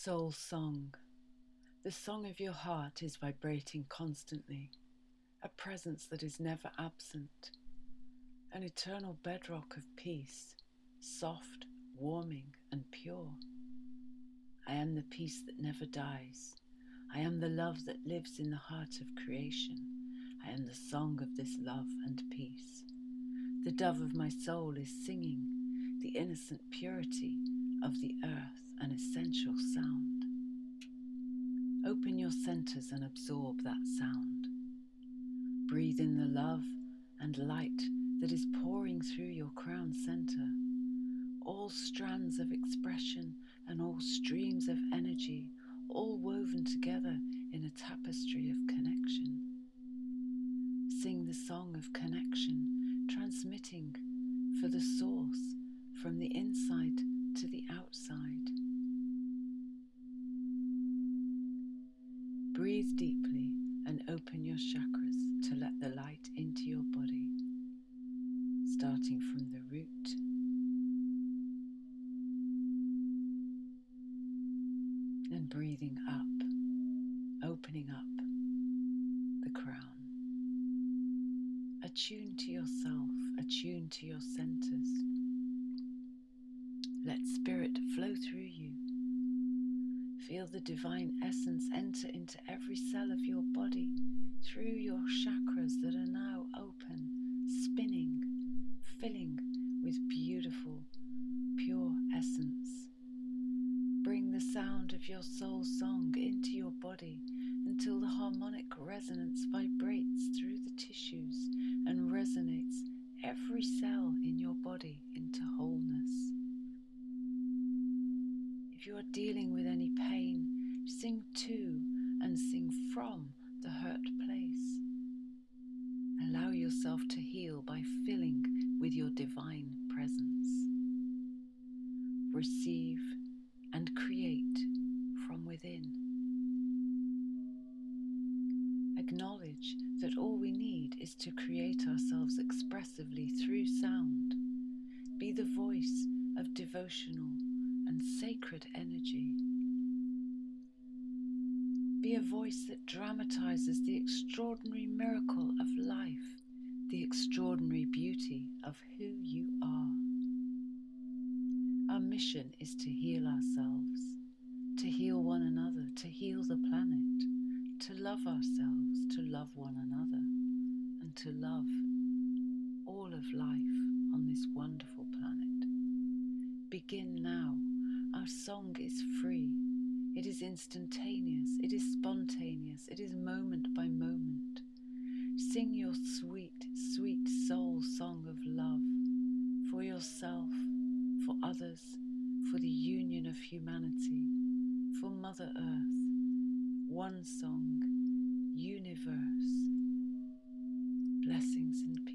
Soul song. The song of your heart is vibrating constantly, a presence that is never absent, an eternal bedrock of peace, soft, warming, and pure. I am the peace that never dies. I am the love that lives in the heart of creation. I am the song of this love and peace. The dove of my soul is singing the innocent purity of the earth, an essential sound. Open your centers and absorb that sound. Breathe in the love and light that is pouring through your crown center. All strands of expression and all streams of energy, all woven together in a tapestry of connection. Sing the song of connection, transmitting for the source from the inside to the outside. Breathe deeply and open your chakras to let the light into your body, starting from the root, and breathing up, opening up the crown. Attune to yourself, attune to your centers. Let spirit flow through you. Feel the divine essence enter into every cell of your body through your chakras that are now open, spinning, filling with beautiful, pure essence. Bring the sound of your soul song into your body until the harmonic resonance vibrates through the tissues and resonates every cell in your body into wholeness. If you are dealing with any pain, sing to and sing from the hurt place. Allow yourself to heal by filling with your divine presence. Receive and create from within. Acknowledge that all we need is to create ourselves expressively through sound. Be the voice of devotional and sacred energy. Be a voice that dramatizes the extraordinary miracle of life, the extraordinary beauty of who you are. Our mission is to heal ourselves, to heal one another, to heal the planet, to love ourselves, to love one another, and to love all of life on this wonderful planet. Begin now. Our song is free. It is instantaneous. It is spontaneous. It is moment by moment. Sing your sweet, sweet soul song of love for yourself, for others, for the union of humanity, for Mother Earth. One song, universe. Blessings and peace.